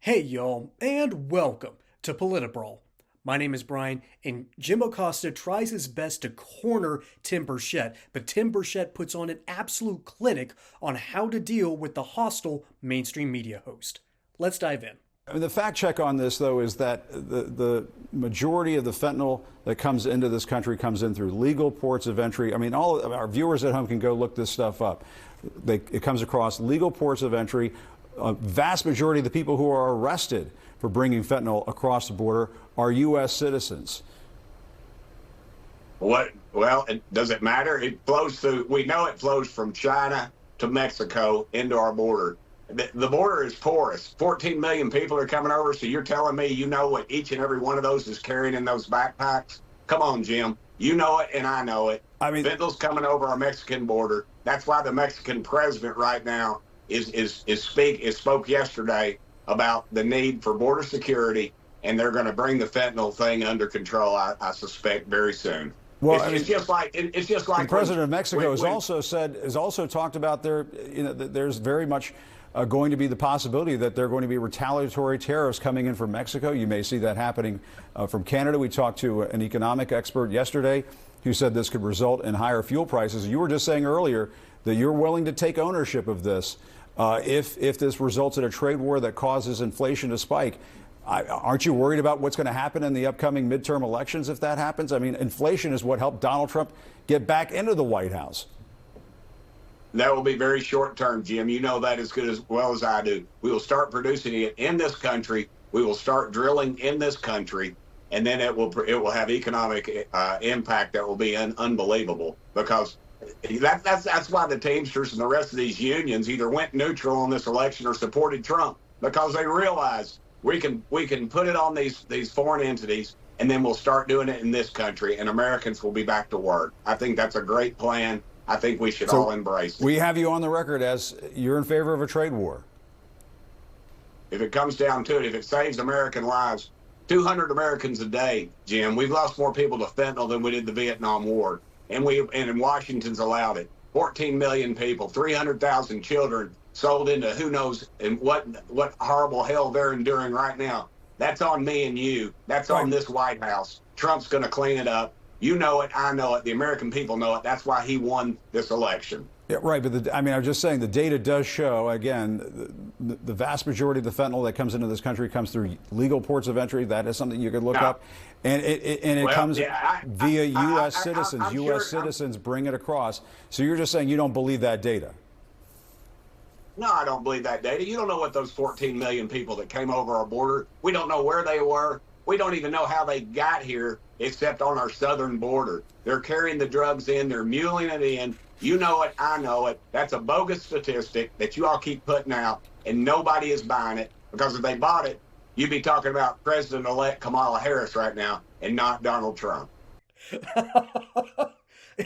Hey y'all, and welcome to Politibrawl. My name is Brian, and Jim Acosta tries his best to corner Tim Burchett, but Tim Burchett puts on an absolute clinic on how to deal with the hostile mainstream media host. Let's dive in. I mean, the fact check on this, though, is that the majority of the fentanyl that comes into this country comes in through legal ports of entry. I mean, all of our viewers at home can go look this stuff up. It comes across legal ports of entry. A vast majority of the people who are arrested for bringing fentanyl across the border are U.S. citizens. What? Well, does it matter? It flows through. We know it flows from China to Mexico into our border. The border is porous. 14 million people are coming over. So you're telling me you know what each and every one of those is carrying in those backpacks? Come on, Jim. You know it, and I know it. I mean, fentanyl's coming over our Mexican border. That's why the Mexican president right now spoke yesterday about the need for border security, and they're going to bring the fentanyl thing under control. I suspect very soon. Well, it's just like the president of Mexico has also talked about there's very much going to be the possibility that there are going to be retaliatory tariffs coming in from Mexico. You may see that happening from Canada. We talked to an economic expert yesterday who said this could result in higher fuel prices. You were just saying earlier that you're willing to take ownership of this. If this results in a trade war that causes inflation to spike, aren't you worried about what's going to happen in the upcoming midterm elections if that happens? I mean, inflation is what helped Donald Trump get back into the White House. That will be very short term, Jim. You know that as good as well as I do. We will start producing it in this country. We will start drilling in this country, and then it will have economic impact that will be unbelievable, because that's why the Teamsters and the rest of these unions either went neutral on this election or supported Trump, because they realize we can put it on these foreign entities, and then we'll start doing it in this country, and Americans will be back to work. I think that's a great plan. I think we should all embrace it. We have you on the record as you're in favor of a trade war. If it comes down to it, if it saves American lives, 200 Americans a day, Jim. We've lost more people to fentanyl than we did the Vietnam War. And Washington's allowed it. 14 million people, 300,000 children sold into who knows and what horrible hell they're enduring right now. That's on me and you. That's on this White House. Trump's going to clean it up. You know it. I know it. The American people know it. That's why he won this election. Yeah, right. But I was just saying the data does show, again, the vast majority of the fentanyl that comes into this country comes through legal ports of entry. That is something you could look up. And it comes via U.S. citizens. U.S. citizens bring it across. So you're just saying you don't believe that data? No, I don't believe that data. You don't know what those 14 million people that came over our border, we don't know where they were. We don't even know how they got here except on our southern border. They're carrying the drugs in. They're muling it in. You know it. I know it. That's a bogus statistic that you all keep putting out, and nobody is buying it, because if they bought it, you'd be talking about President-elect Kamala Harris right now and not Donald Trump.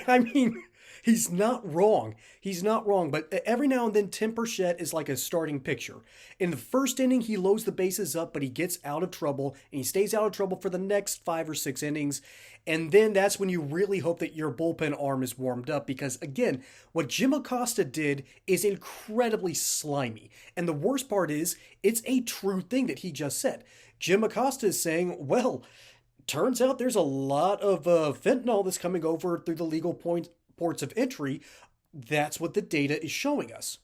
I mean, he's not wrong. He's not wrong. But every now and then, Tim Burchett is like a starting pitcher. In the first inning, he loads the bases up, but he gets out of trouble, and he stays out of trouble for the next 5 or 6 innings. And then that's when you really hope that your bullpen arm is warmed up, because, again, what Jim Acosta did is incredibly slimy. And the worst part is, it's a true thing that he just said. Jim Acosta is saying, well, turns out there's a lot of fentanyl that's coming over through the legal ports of entry. That's what the data is showing us.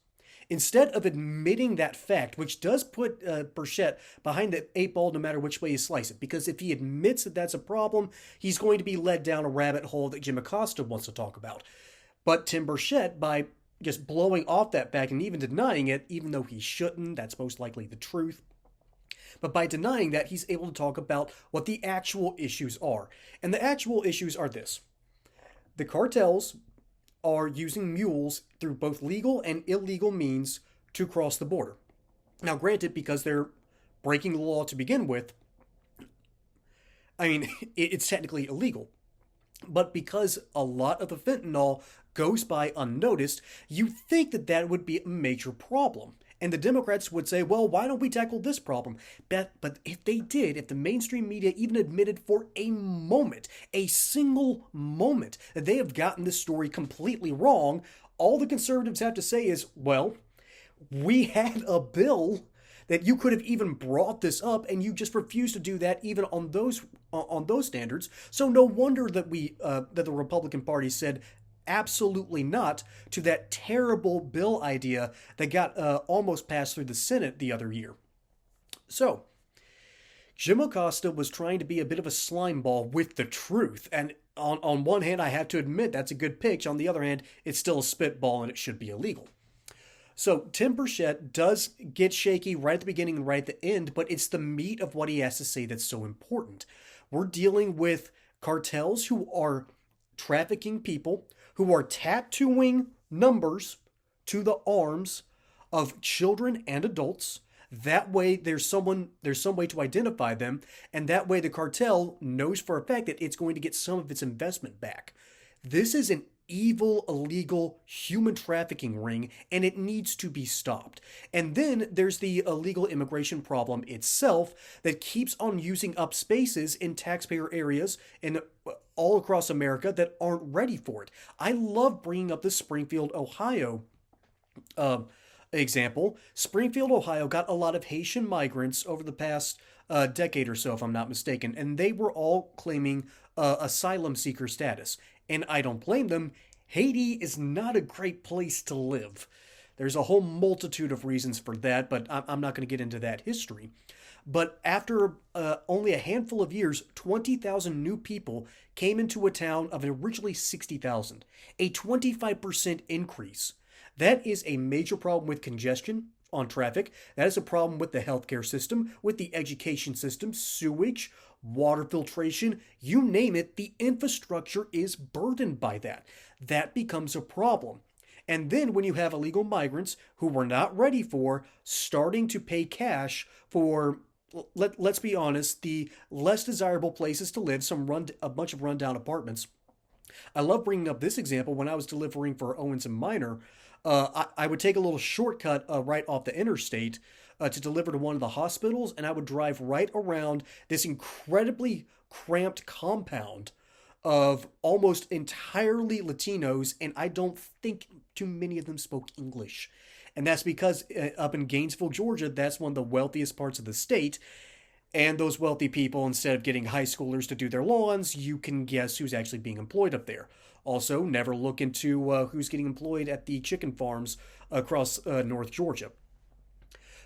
Instead of admitting that fact, which does put Burchett behind the 8 ball no matter which way you slice it, because if he admits that that's a problem, he's going to be led down a rabbit hole that Jim Acosta wants to talk about. But Tim Burchett, by just blowing off that fact and even denying it, even though he shouldn't, that's most likely the truth. But by denying that, he's able to talk about what the actual issues are. And the actual issues are this. The cartels are using mules through both legal and illegal means to cross the border. Now, granted, because they're breaking the law to begin with, I mean, it's technically illegal. But because a lot of the fentanyl goes by unnoticed, you think that that would be a major problem. And the Democrats would say, well, why don't we tackle this problem? But if they did, if the mainstream media even admitted for a moment, a single moment, that they have gotten this story completely wrong, all the conservatives have to say is, well, we had a bill that you could have even brought this up, and you just refused to do that even on those standards. So no wonder that that the Republican Party said absolutely not to that terrible bill idea that got almost passed through the Senate the other year. So Jim Acosta was trying to be a bit of a slime ball with the truth. And on one hand, I have to admit that's a good pitch. On the other hand, it's still a spitball and it should be illegal. So Tim Burchett does get shaky right at the beginning and right at the end, but it's the meat of what he has to say that's so important. We're dealing with cartels who are trafficking people, who are tattooing numbers to the arms of children and adults. That way there's some way to identify them, and that way the cartel knows for a fact that it's going to get some of its investment back. This is an evil, illegal human trafficking ring, and it needs to be stopped. And then there's the illegal immigration problem itself that keeps on using up spaces in taxpayer areas and all across America that aren't ready for it. I love bringing up the Springfield, Ohio example. Springfield, Ohio got a lot of Haitian migrants over the past decade or so, if I'm not mistaken, and they were all claiming asylum seeker status. And I don't blame them. Haiti is not a great place to live. There's a whole multitude of reasons for that, but I'm not going to get into that history. But after only a handful of years, 20,000 new people came into a town of originally 60,000, a 25% increase. That is a major problem with congestion on traffic. That is a problem with the healthcare system, with the education system, sewage, water filtration, you name it. The infrastructure is burdened by that. That becomes a problem. And then when you have illegal migrants who we're not ready for starting to pay cash for, let's be honest, the less desirable places to live, a bunch of rundown apartments. I love bringing up this example. When I was delivering for Owens and Minor, I would take a little shortcut right off the interstate to deliver to one of the hospitals, and I would drive right around this incredibly cramped compound of almost entirely Latinos, and I don't think too many of them spoke English. And that's because up in Gainesville, Georgia, that's one of the wealthiest parts of the state. And those wealthy people, instead of getting high schoolers to do their lawns, you can guess who's actually being employed up there. Also, never look into who's getting employed at the chicken farms across North Georgia.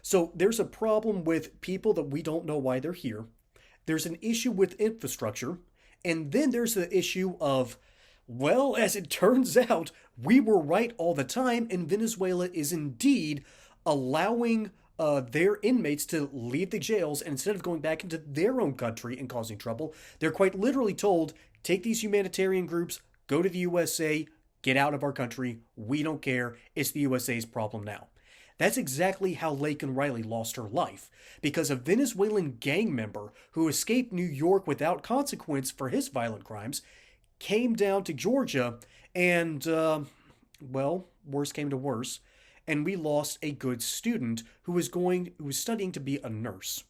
So there's a problem with people that we don't know why they're here. There's an issue with infrastructure. And then there's the issue of, well, as it turns out, we were right all the time, and Venezuela is indeed allowing their inmates to leave the jails, and instead of going back into their own country and causing trouble, they're quite literally told, take these humanitarian groups, go to the USA, get out of our country, we don't care, it's the USA's problem now. That's exactly how Laken Riley lost her life, because a Venezuelan gang member who escaped New York without consequence for his violent crimes came down to Georgia and, well, worse came to worse, and we lost a good student who was studying to be a nurse.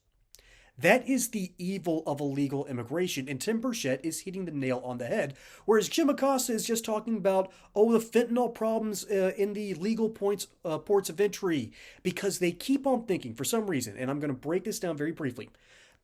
That is the evil of illegal immigration, and Tim Burchett is hitting the nail on the head, whereas Jim Acosta is just talking about, the fentanyl problems in the legal ports of entry, because they keep on thinking, for some reason, and I'm going to break this down very briefly,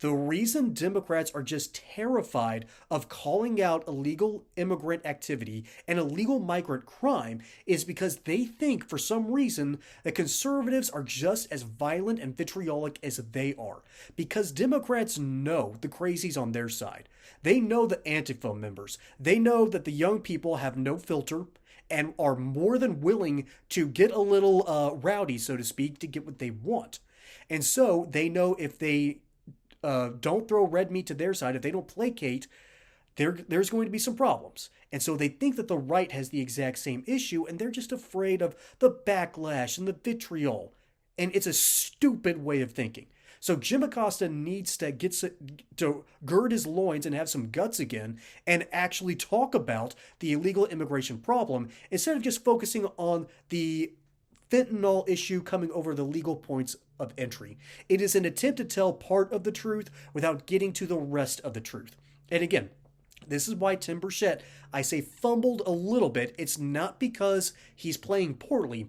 the reason Democrats are just terrified of calling out illegal immigrant activity and illegal migrant crime is because they think, for some reason, that conservatives are just as violent and vitriolic as they are. Because Democrats know the crazies on their side. They know the Antifa members. They know that the young people have no filter and are more than willing to get a little rowdy, so to speak, to get what they want. And so they know if they don't throw red meat to their side, if they don't placate, there's going to be some problems. And so they think that the right has the exact same issue, and they're just afraid of the backlash and the vitriol. And it's a stupid way of thinking. So Jim Acosta needs to gird his loins and have some guts again and actually talk about the illegal immigration problem instead of just focusing on the fentanyl issue coming over the legal points of entry. It is an attempt to tell part of the truth without getting to the rest of the truth. And again, this is why Tim Burchett, I say, fumbled a little bit. It's not because he's playing poorly.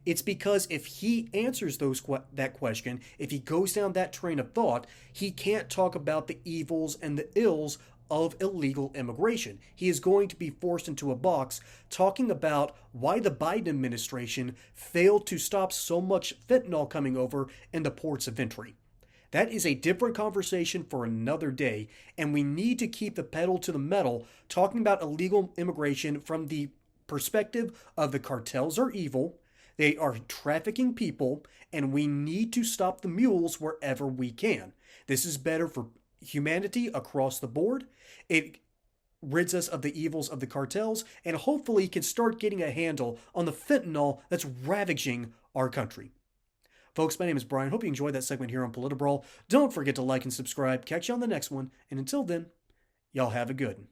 It's because if he answers that question, if he goes down that train of thought, he can't talk about the evils and the ills of illegal immigration. He is going to be forced into a box talking about why the Biden administration failed to stop so much fentanyl coming over in the ports of entry. That is a different conversation for another day, and we need to keep the pedal to the metal talking about illegal immigration from the perspective of the cartels are evil, they are trafficking people, and we need to stop the mules wherever we can. This is better for humanity across the board. It rids us of the evils of the cartels and hopefully can start getting a handle on the fentanyl that's ravaging our country. Folks, my name is Brian. Hope you enjoyed that segment here on Politibrawl. Don't forget to like and subscribe. Catch you on the next one. And until then, y'all have a good one.